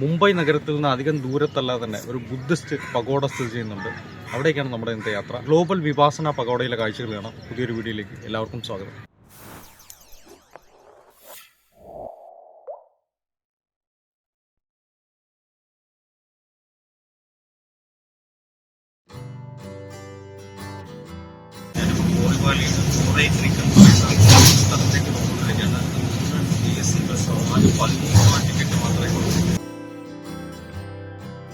മുംബൈ നഗരത്തിൽ നിന്ന് അധികം ദൂരത്തല്ലാതെ തന്നെ ഒരു ബുദ്ധിസ്റ്റ് പഗോഡ സ്ഥിതി ചെയ്യുന്നുണ്ട്. അവിടേക്കാണ് നമ്മുടെ ഇന്നത്തെ യാത്ര. ഗ്ലോബൽ വിപാസന പഗോഡയിലെ കാഴ്ചകൾ കാണാം. പുതിയൊരു വീഡിയോയിലേക്ക് എല്ലാവർക്കും സ്വാഗതം.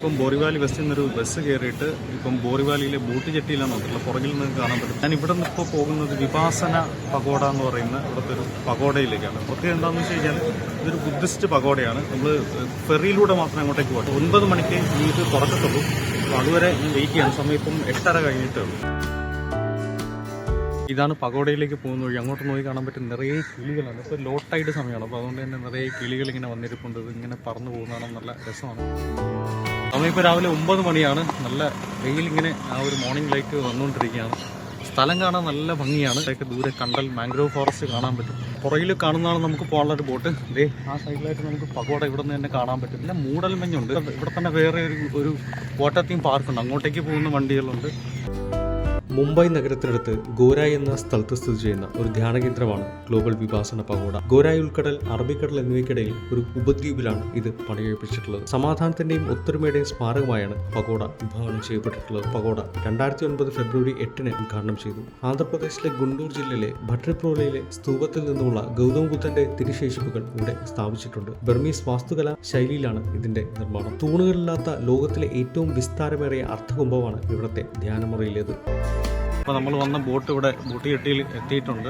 ഇപ്പം ബോറിവാലി ബസ്സിൽ നിന്നൊരു ബസ് കയറിയിട്ട് ഇപ്പം ബോറിവാലിയിലെ ബോട്ട് ജെട്ടിയിലാണ് നോക്കിയിട്ടുള്ളത്. പുറകിൽ നിന്ന് കാണാൻ പറ്റും. ഞാൻ ഇവിടെ നിന്ന് ഇപ്പോൾ പോകുന്നത് വിപാസന പഗോഡ എന്ന് പറയുന്ന ഇവിടുത്തെ ഒരു പഗോഡയിലേക്കാണ്. പ്രത്യേകം എന്താണെന്ന് വെച്ച് കഴിഞ്ഞാൽ ഇതൊരു ബുദ്ധിസ്റ്റ് പഗോഡയാണ്. നമ്മൾ ഫെറിയിലൂടെ മാത്രമേ അങ്ങോട്ടേക്ക് പോകട്ടെ. 9 മണിക്ക് ഇത് തുറക്കത്തുള്ളൂ. അപ്പോൾ അതുവരെ വെയിറ്റ് ചെയ്യാൻ സമയം ഇപ്പം 8:30 കഴിഞ്ഞിട്ടേ ഉള്ളൂ. ഇതാണ് പഗോഡയിലേക്ക് പോകുന്ന വഴി. അങ്ങോട്ട് നോക്കി കാണാൻ പറ്റും നിറയെ കിളികളാണ്. ഇപ്പോൾ ലോ ടൈഡ് സമയമാണ്. അപ്പോൾ അതുകൊണ്ട് തന്നെ നിറയെ കിളികൾ ഇങ്ങനെ വന്നിരിപ്പുണ്ട്. ഇങ്ങനെ പറന്നു പോകുന്നതാണ്. നല്ല രസമാണ്. നമ്മളിപ്പോൾ രാവിലെ 9 മണിയാണ്. നല്ല വെയിലിങ്ങനെ ആ ഒരു മോർണിംഗ് ലൈറ്റ് വന്നുകൊണ്ടിരിക്കുകയാണ്. സ്ഥലം കാണാൻ നല്ല ഭംഗിയാണ്. ഇതൊക്കെ ദൂരെ കണ്ടൽ മാംഗ്രോവ് ഫോറസ്റ്റ് കാണാൻ പറ്റും. പുറകിൽ കാണുന്നതാണ് നമുക്ക് പോകാനുള്ളൊരു ബോട്ട്. ദേ ആ സൈഡിലായിട്ട് നമുക്ക് പഗോഡ ഇവിടെ നിന്ന് തന്നെ കാണാൻ പറ്റും. പിന്നെ മൂടൽമഞ്ഞുണ്ട്. ഇവിടെ തന്നെ വേറെ ഒരു വാട്ടർ തീം പാർക്കുണ്ട്. അങ്ങോട്ടേക്ക് പോകുന്ന വണ്ടികളുണ്ട്. മുംബൈ നഗരത്തിനടുത്ത് ഗോരായ് എന്ന സ്ഥലത്ത് സ്ഥിതി ചെയ്യുന്ന ഒരു ധ്യാനകേന്ദ്രമാണ് ഗ്ലോബൽ വിപാസന പഗോഡ. ഗോരായ് ഉൾക്കടൽ, അറബിക്കടൽ എന്നിവയ്ക്കിടയിൽ ഒരു ഉപദ്വീപിലാണ് ഇത് പണികഴിപ്പിച്ചിട്ടുള്ളത്. സമാധാനത്തിന്റെയും ഒത്തൊരുമയുടെയും സ്മാരകമായാണ് പഗോഡ വിഭാവനം ചെയ്യപ്പെട്ടിട്ടുള്ളത്. പഗോഡ 2009 ഫെബ്രുവരി 8 ഉദ്ഘാടനം ചെയ്തു. ആന്ധ്രാപ്രദേശിലെ ഗുണ്ടൂർ ജില്ലയിലെ ഭട്രിപ്രോളയിലെ സ്തൂപത്തിൽ നിന്നുമുള്ള ഗൗതം ബുദ്ധന്റെ തിരുശേഷിപ്പുകൾ ഇവിടെ സ്ഥാപിച്ചിട്ടുണ്ട്. ബർമീസ് വാസ്തുകലാ ശൈലിയിലാണ് ഇതിന്റെ നിർമ്മാണം. തൂണുകളില്ലാത്ത ലോകത്തിലെ ഏറ്റവും വിസ്താരമേറിയ അർത്ഥകുംഭമാണ് ഇവിടുത്തെ ധ്യാനമുറിയിലേത്. അപ്പോൾ നമ്മൾ വന്ന ബോട്ട് ഇവിടെ ബോട്ട് ജെട്ടിയിൽ എത്തിയിട്ടുണ്ട്.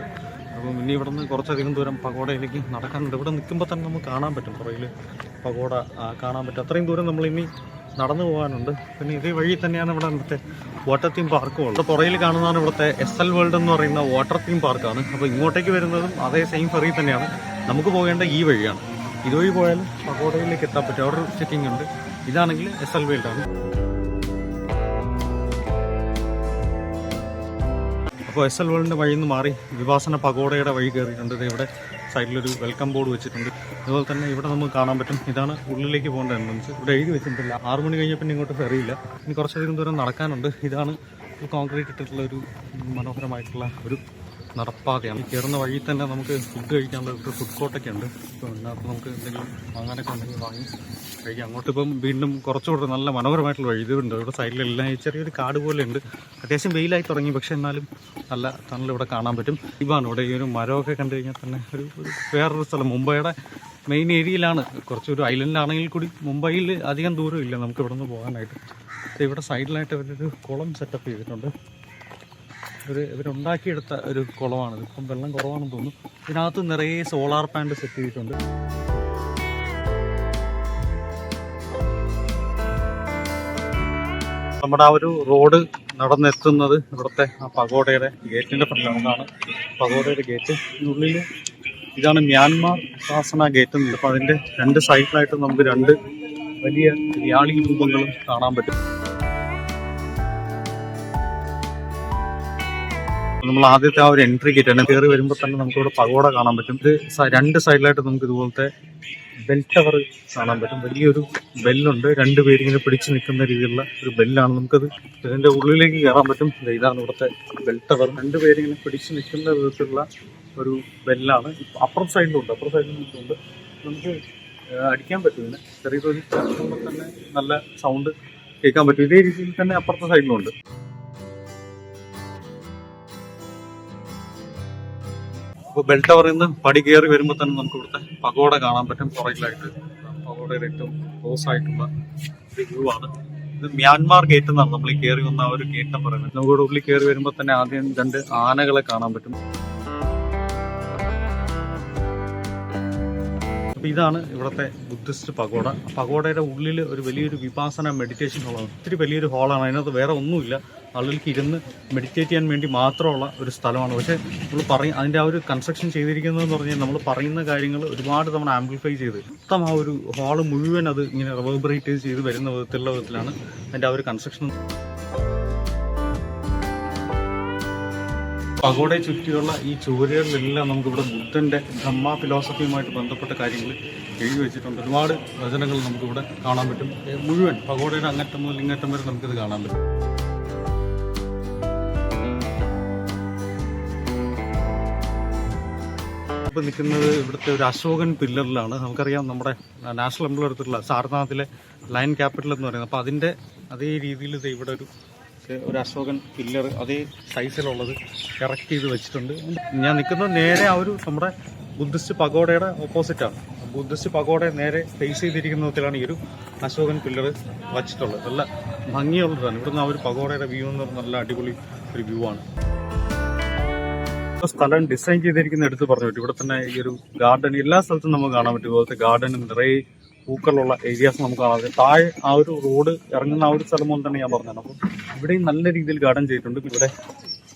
അപ്പം ഇനി ഇവിടെ നിന്ന് കുറച്ചധികം ദൂരം പഗോഡയിലേക്ക് നടക്കാനുണ്ട്. ഇവിടെ നിൽക്കുമ്പോൾ തന്നെ നമുക്ക് കാണാൻ പറ്റും. പുറകിൽ പഗോഡ കാണാൻ പറ്റും. അത്രയും ദൂരം നമ്മൾ ഇനി നടന്നു പോകാനുണ്ട്. പിന്നെ ഇതേ വഴി തന്നെയാണ് ഇവിടെ ഇവിടുത്തെ വാട്ടർ തീം പാർക്കും ഉള്ളത്. പുറകിൽ കാണുന്നതാണ് ഇവിടുത്തെ SL വേൾഡ് എന്ന് പറയുന്ന വാട്ടർ തീം പാർക്കാണ്. അപ്പോൾ ഇങ്ങോട്ടേക്ക് വരുന്നതും അതേ സെയിം ഫെറി തന്നെയാണ്. നമുക്ക് പോകേണ്ട ഈ വഴിയാണ്. ഇതുവഴി പോയാലും പഗോഡയിലേക്ക് എത്താൻ പറ്റും. അവിടെ ഒരു ചെക്കിംഗ് ഉണ്ട്. ഇതാണെങ്കിൽ SL വേൾഡ് ആണ്. അപ്പോൾ SL വേൾഡിൻ്റെ വഴിയിൽ നിന്ന് മാറി വിപാസന പഗോഡയുടെ വഴി കയറിയിട്ടുണ്ട്. ഇവിടെ സൈഡിലൊരു വെൽക്കം ബോർഡ് വെച്ചിട്ടുണ്ട്. അതുപോലെ തന്നെ ഇവിടെ നമുക്ക് കാണാൻ പറ്റും. ഇതാണ് ഉള്ളിലേക്ക് പോകേണ്ട എൻട്രൻസ്. ഇവിടെ എഴുതി വെച്ചിട്ടില്ല. 6 മണി കഴിഞ്ഞാൽ പിന്നെ ഇങ്ങോട്ട് ഫെറിയില്ല. ഇനി കുറച്ചധികം ദൂരം നടക്കാനുണ്ട്. ഇതാണ് കോൺക്രീറ്റ് ഇട്ടിട്ടുള്ള ഒരു മനോഹരമായിട്ടുള്ള ഒരു നടപ്പാതയാണ്. ഈ കയറുന്ന വഴിയിൽ തന്നെ നമുക്ക് ഫുഡ് കഴിക്കാനുള്ള ഒരു ഫുഡ് കോർട്ടൊക്കെ ഉണ്ട്. ഇപ്പോൾ ഇതിനകത്ത് നമുക്ക് എന്തെങ്കിലും വാങ്ങാനൊക്കെ ഉണ്ടെങ്കിൽ വാങ്ങി കഴിക്കാം. അങ്ങോട്ട് ഇപ്പം വീണ്ടും കുറച്ചുകൂടെ നല്ല മനോഹരമായിട്ടുള്ള വഴി ഇതുണ്ട്. ഇവിടെ സൈഡിലെല്ലാം ചെറിയൊരു കാട് പോലെ ഉണ്ട്. അത്യാവശ്യം വെയിലായി തുടങ്ങി. പക്ഷെ എന്നാലും നല്ല തണൽ ഇവിടെ കാണാൻ പറ്റും. ഇവാണ് ഇവിടെ ഈ ഒരു മരമൊക്കെ കണ്ടു കഴിഞ്ഞാൽ തന്നെ ഒരു വേറൊരു സ്ഥലം. മുംബൈയുടെ മെയിൻ ഏരിയയിലാണ്. കുറച്ചൊരു ഐലൻഡിലാണെങ്കിൽ കൂടി മുംബൈയിൽ അധികം ദൂരം ഇല്ല നമുക്ക് ഇവിടെ നിന്ന് പോകാനായിട്ട്. ഇവിടെ സൈഡിലായിട്ട് അവരൊരു കുളം സെറ്റപ്പ് ചെയ്തിട്ടുണ്ട്. ഇവരുണ്ടാക്കിയെടുത്ത ഒരു കുളമാണിത്. ഇപ്പം വെള്ളം കുറവാണെന്ന് തോന്നുന്നു. ഇതിനകത്ത് നിറയെ സോളാർ പാനൽ സെറ്റ് ചെയ്തിട്ടുണ്ട്. നമ്മുടെ ആ ഒരു റോഡ് നടന്നെത്തുന്നത് ഇവിടുത്തെ ആ പഗോഡയുടെ ഗേറ്റിന്റെ ഫ്രണ്ടിലാണ്. അതാണ് പഗോഡയുടെ ഗേറ്റ്. ഇതിനുള്ളിൽ ഇതാണ് മ്യാൻമാർ വിപാസന ഗേറ്റ് എന്നുള്ളത്. അപ്പോൾ അതിന്റെ 2 സൈഡിലായിട്ട് നമുക്ക് 2 വലിയ വ്യാളി രൂപങ്ങളും കാണാൻ പറ്റും. നമ്മൾ ആദ്യത്തെ ആ ഒരു എൻട്രി ഗേറ്റാണ്. കയറി വരുമ്പോൾ തന്നെ നമുക്കിവിടെ പഗോഡ കാണാൻ പറ്റും. ഇത് 2 സൈഡിലായിട്ട് നമുക്ക് ഇതുപോലത്തെ ബെൽ ടവർ കാണാൻ പറ്റും. വലിയൊരു ബെല്ലുണ്ട്. 2 പേരിങ്ങനെ പിടിച്ച് നിൽക്കുന്ന രീതിയിലുള്ള ഒരു ബെല്ലാണ്. നമുക്കത് ഇതിന്റെ ഉള്ളിലേക്ക് കയറാൻ പറ്റും. ഇതാണ് ഇവിടുത്തെ ബെൽ ടവർ. 2 പേരിങ്ങനെ പിടിച്ച് നിൽക്കുന്ന വിധത്തിലുള്ള ഒരു ബെല്ലാണ്. അപ്പുറത്തെ സൈഡിലുണ്ട്. നമുക്ക് അടിക്കാൻ പറ്റും. ഇതിന് ചെറിയ തന്നെ നല്ല സൗണ്ട് കേൾക്കാൻ പറ്റും. ഇതേ രീതിയിൽ തന്നെ അപ്പുറത്തെ സൈഡിലുണ്ട്. അപ്പോൾ ബെൽ ടവറിൽ നിന്ന് പടി കയറി വരുമ്പോൾ തന്നെ നമുക്ക് ഇവിടുത്തെ പഗോഡ കാണാൻ പറ്റും. പുറകിലായിട്ട് പഗോഡയുടെ ഏറ്റവും ക്ലോസ് ആയിട്ടുള്ള ഒരു വ്യൂ ആണ്. ഇത് മ്യാൻമാർ ഗേറ്റ് എന്നാണ് നമ്മൾ ഈ കയറി വന്ന ആ ഒരു ഗേറ്റ് എന്ന് പറയുന്നത്. നമുക്കിവിടെ ഉള്ളിൽ കയറി വരുമ്പോൾ തന്നെ ആദ്യം 2 ആനകളെ കാണാൻ പറ്റും. അപ്പോൾ ഇതാണ് ഇവിടുത്തെ ബുദ്ധിസ്റ്റ് പഗോഡ. പഗോഡയുടെ ഉള്ളിൽ ഒരു വലിയൊരു വിപാസന മെഡിറ്റേഷൻ ഹോളാണ്. ഒത്തിരി വലിയൊരു ഹോളാണ്. അതിനകത്ത് വേറെ ഒന്നുമില്ല. ആളുകൾക്ക് ഇരുന്ന് മെഡിറ്റേറ്റ് ചെയ്യാൻ വേണ്ടി മാത്രമുള്ള ഒരു സ്ഥലമാണ്. പക്ഷേ നമ്മൾ അതിൻ്റെ ആ ഒരു കൺസ്ട്രക്ഷൻ ചെയ്തിരിക്കുന്നതെന്ന് പറഞ്ഞാൽ നമ്മൾ പറയുന്ന കാര്യങ്ങൾ ഒരുപാട് തവണ ആംപ്ലിഫൈ ചെയ്ത് മൊത്തം ആ ഒരു ഹാള് മുഴുവൻ അത് ഇങ്ങനെ റിവേർബറേറ്റ് ചെയ്ത് വരുന്ന വിധത്തിലാണ് അതിൻ്റെ ആ ഒരു കൺസ്ട്രക്ഷൻ. പഗോഡയെ ചുറ്റിയുള്ള ഈ ചുവരുകളിലെല്ലാം നമുക്കിവിടെ ബുദ്ധന്റെ ധമ്മ ഫിലോസഫിയുമായിട്ട് ബന്ധപ്പെട്ട കാര്യങ്ങൾ എഴുതി വെച്ചിട്ടുണ്ട്. ഒരുപാട് വചനങ്ങൾ നമുക്കിവിടെ കാണാൻ പറ്റും. മുഴുവൻ പഗോഡയുടെ അങ്ങറ്റം മുതൽ ഇങ്ങറ്റം വരെ നമുക്കിത് കാണാൻ പറ്റും. ഇപ്പോൾ നിൽക്കുന്നത് ഇവിടുത്തെ ഒരു അശോകൻ പില്ലറിലാണ്. നമുക്കറിയാം നമ്മുടെ നാഷണൽ എംബ്ലം എടുത്തിട്ടുള്ള സാരനാഥിലെ ലയൺ ക്യാപിറ്റൽ എന്ന് പറയുന്നത്. അപ്പോൾ അതിൻ്റെ അതേ രീതിയിൽ ഇത് ഇവിടെ ഒരു അശോകൻ പില്ലർ അതേ സൈസിലുള്ളത് കറക്റ്റ് ചെയ്ത് വെച്ചിട്ടുണ്ട്. ഞാൻ നിൽക്കുന്നത് നേരെ ആ ഒരു നമ്മുടെ ബുദ്ധിസ്റ്റ് പഗോഡയുടെ ഓപ്പോസിറ്റാണ്. ബുദ്ധിസ്റ്റ് പഗോഡയെ നേരെ ഫേസ് ചെയ്തിരിക്കുന്ന വിധത്തിലാണ് ഈ ഒരു അശോകൻ പില്ലർ വച്ചിട്ടുള്ളത്. നല്ല ഭംഗിയുള്ളതാണ്. ഇവിടുന്ന് ആ ഒരു പഗോഡയുടെ വ്യൂ എന്ന് പറഞ്ഞാൽ നല്ല അടിപൊളി ഒരു വ്യൂ ആണ്. സ്ഥലം ഡിസൈൻ ചെയ്തിരിക്കുന്ന എടുത്ത് പറഞ്ഞു പറ്റും. ഇവിടെ തന്നെ ഈ ഒരു ഗാർഡൻ എല്ലാ സ്ഥലത്തും നമുക്ക് കാണാൻ പറ്റും. ഇതുപോലത്തെ ഗാർഡനും നിറയെ പൂക്കളുള്ള ഏരിയാസ് നമുക്ക് കാണാൻ പറ്റും. താഴെ ആ ഒരു റോഡ് ഇറങ്ങുന്ന ആ ഒരു സ്ഥലം പോലെ തന്നെ ഞാൻ പറഞ്ഞത്. അപ്പോൾ ഇവിടെയും നല്ല രീതിയിൽ ഗാർഡൻ ചെയ്തിട്ടുണ്ട്. ഇവിടെ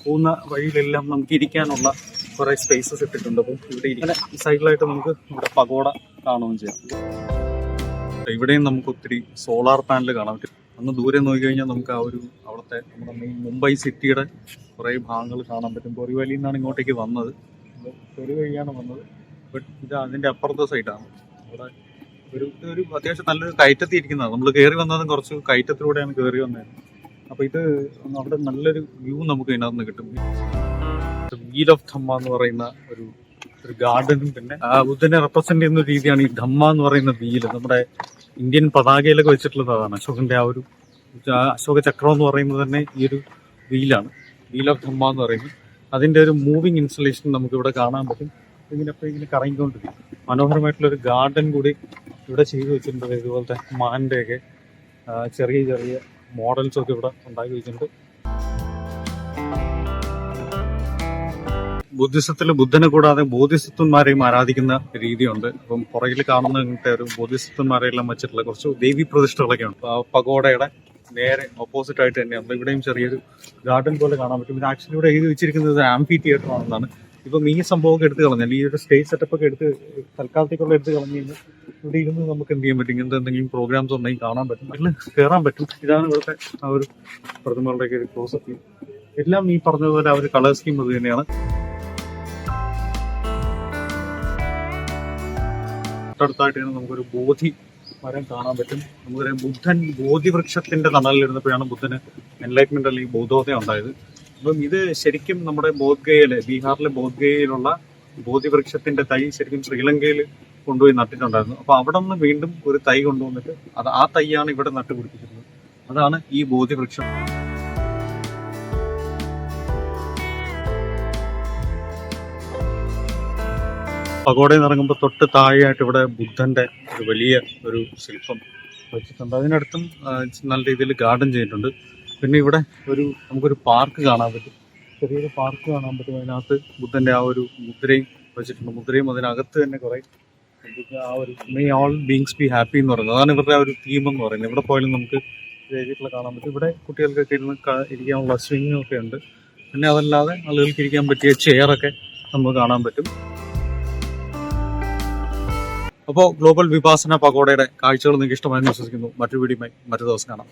പോകുന്ന വഴിയിലെല്ലാം നമുക്ക് ഇരിക്കാനുള്ള കുറെ സ്പേസസ് ഇട്ടിട്ടുണ്ട്. അപ്പം ഇവിടെ ഇങ്ങനെ സൈഡിലായിട്ട് നമുക്ക് ഇവിടെ പഗോഡ കാണുകയും ചെയ്യാം. ഇവിടെയും നമുക്ക് ഒത്തിരി സോളാർ പാനൽ കാണാൻ പറ്റും. അന്ന് ദൂരെ നോക്കി കഴിഞ്ഞാൽ നമുക്ക് ആ ഒരു അവിടുത്തെ നമ്മുടെ മെയിൻ മുംബൈ സിറ്റിയുടെ കുറേ ഭാഗങ്ങൾ കാണാൻ പറ്റും. ബൊറിവലിയിൽ നിന്നാണ് ഇങ്ങോട്ടേക്ക് വന്നത്. ഒരു വഴിയാണ് വന്നത്. ബട്ട് ഇത് അതിൻ്റെ അപ്പുറത്തെ സൈഡാണ്. അവിടെ ഒരു അത്യാവശ്യം നല്ലൊരു കയറ്റത്തിൽ ഇരിക്കുന്നതാണ്. നമ്മൾ കയറി വന്നതും കുറച്ച് കയറ്റത്തിലൂടെയാണ് കയറി വന്നത്. അപ്പോൾ ഇത് അവിടെ നല്ലൊരു വ്യൂ നമുക്ക് ഇതിനകത്ത് കിട്ടും. വീൽ ഓഫ് ധമ്മ എന്ന് പറയുന്ന ഒരു ഗാർഡനും പിന്നെ ബുദ്ധനെ റെപ്രസെന്റ് ചെയ്യുന്ന ഒരു രീതിയാണ് ഈ ധമ്മ എന്ന് പറയുന്ന വീല്. നമ്മുടെ ഇന്ത്യൻ പതാകയിലൊക്കെ വെച്ചിട്ടുള്ളത് അതാണ്. അശോകന്റെ ആ ഒരു അശോക ചക്രം എന്ന് പറയുന്നത് തന്നെ ഈ ഒരു വീലാണ്. വീൽ ഓഫ് ധമ്മ എന്ന് പറയുന്നത്. അതിന്റെ ഒരു മൂവിങ് ഇൻസ്റ്റലേഷൻ നമുക്ക് ഇവിടെ കാണാൻ പറ്റും. ഇങ്ങനെ കറങ്ങിക്കൊണ്ടിരിക്കും. മനോഹരമായിട്ടുള്ളൊരു ഗാർഡൻ കൂടി ഇവിടെ ചെയ്തു വെച്ചിട്ടുണ്ട്. ഇതുപോലത്തെ മാനിന്റെയൊക്കെ ചെറിയ ചെറിയ മോഡൽസ് ഒക്കെ ഇവിടെ ഉണ്ടാക്കി വെച്ചിട്ടുണ്ട്. ബുദ്ധിസത്തിൽ ബുദ്ധനെ കൂടാതെ ബോധിസത്വന്മാരെയും ആരാധിക്കുന്ന രീതിയുണ്ട്. അപ്പം പുറകിൽ കാണുന്ന ഇങ്ങനത്തെ ഒരു ബോധിസത്വന്മാരെല്ലാം വെച്ചിട്ടുള്ള കുറച്ച് ദേവി പ്രതിഷ്ഠകളൊക്കെ ഉണ്ട്. പഗോഡയുടെ നേരെ ഓപ്പോസിറ്റ് ആയിട്ട് തന്നെയാണ്. ഇവിടെയും ചെറിയൊരു ഗാർഡൻ പോലെ കാണാൻ പറ്റും. ഇത് ആക്ച്വലി ഇവിടെ എഴുതി വെച്ചിരിക്കുന്നത് ആംഫി തിയേറ്റർ ആണെന്നാണ്. ഇപ്പം ഈ സംഭവമൊക്കെ എടുത്ത് കളഞ്ഞാൽ ഈ ഒരു സ്റ്റേജ് സെറ്റപ്പ് ഒക്കെ എടുത്ത് തൽക്കാലത്തേക്കുള്ള എടുത്ത് കളഞ്ഞു കഴിഞ്ഞാൽ ഇവിടെ ഇരുന്ന് നമുക്ക് എന്ത് ചെയ്യാൻ പറ്റും, ഇങ്ങനത്തെ എന്തെങ്കിലും പ്രോഗ്രാംസ് ഉണ്ടെങ്കിൽ കാണാൻ പറ്റും, അതിൽ കയറാൻ പറ്റും. ഇതാണ് ഇവിടുത്തെ ആ ഒരു പ്രതിമകളുടെയൊക്കെ ഒരു ക്ലോസപ്പ്. എല്ലാം ഈ പറഞ്ഞതുപോലെ ആ ഒരു കളർ സ്കീം അത് തന്നെയാണ്. തൊട്ടടുത്തായിട്ട് നമുക്കൊരു ബോധി മരം കാണാൻ പറ്റും. നമുക്കറിയാം ബുദ്ധൻ ബോധി വൃക്ഷത്തിന്റെ തണലിലിരുന്നപ്പോഴാണ് ബുദ്ധന് എൻലൈറ്റ്മെന്റ് അല്ലെങ്കിൽ ബോധോദയം ഉണ്ടായത്. അപ്പം ഇത് ശരിക്കും നമ്മുടെ ബോധ്ഗയയിലെ ബീഹാറിലെ ബോധ്ഗയയിലുള്ള ബോധി വൃക്ഷത്തിന്റെ തൈ ശരിക്കും ശ്രീലങ്കയിൽ കൊണ്ടുപോയി നട്ടിട്ടുണ്ടായിരുന്നു. അപ്പൊ അവിടെ നിന്ന് വീണ്ടും ഒരു തൈ കൊണ്ടുവന്നിട്ട് ആ തൈയാണ് ഇവിടെ നട്ടുപിടിപ്പിച്ചിരുന്നത്. അതാണ് ഈ ബോധി വൃക്ഷം. പഗോഡയിൽ നിന്ന് ഇറങ്ങുമ്പോൾ തൊട്ട് താഴെയായിട്ട് ഇവിടെ ബുദ്ധന്റെ ഒരു വലിയ ഒരു ശില്പം വെച്ചിട്ടുണ്ട്. അതിനടുത്തും നല്ല രീതിയിൽ ഗാർഡൻ ചെയ്തിട്ടുണ്ട്. പിന്നെ ഇവിടെ നമുക്കൊരു പാർക്ക് കാണാൻ പറ്റും. ചെറിയൊരു പാർക്ക് കാണാൻ പറ്റും. അതിനകത്ത് ബുദ്ധന്റെ ആ ഒരു മുദ്രയും വെച്ചിട്ടുണ്ട്. മുദ്രയും അതിനകത്ത് തന്നെ കുറെ ആ ഒരു may all beings be happy എന്ന് പറയുന്നത് അതാണ് ഇവരുടെ ആ ഒരു തീം എന്ന് പറയുന്നത്. ഇവിടെ പോയാലും നമുക്ക് എഴുതിയിട്ടുള്ള കാണാൻ പറ്റും. ഇവിടെ കുട്ടികൾക്കൊക്കെ ഇരുന്ന് ഇരിക്കാനുള്ള സ്വിങ്ങും ഒക്കെ ഉണ്ട്. പിന്നെ അതല്ലാതെ ആളുകൾക്ക് ഇരിക്കാൻ പറ്റിയ ചെയറൊക്കെ നമുക്ക് കാണാൻ പറ്റും. അപ്പോൾ ഗ്ലോബൽ വിപാസന പഗോഡയുടെ കാഴ്ചകൾ നിങ്ങൾക്ക് ഇഷ്ടമായെന്ന് വിശ്വസിക്കുന്നു. മറ്റൊരു വീഡിയോയുമായി മറ്റു ദിവസം കാണാം.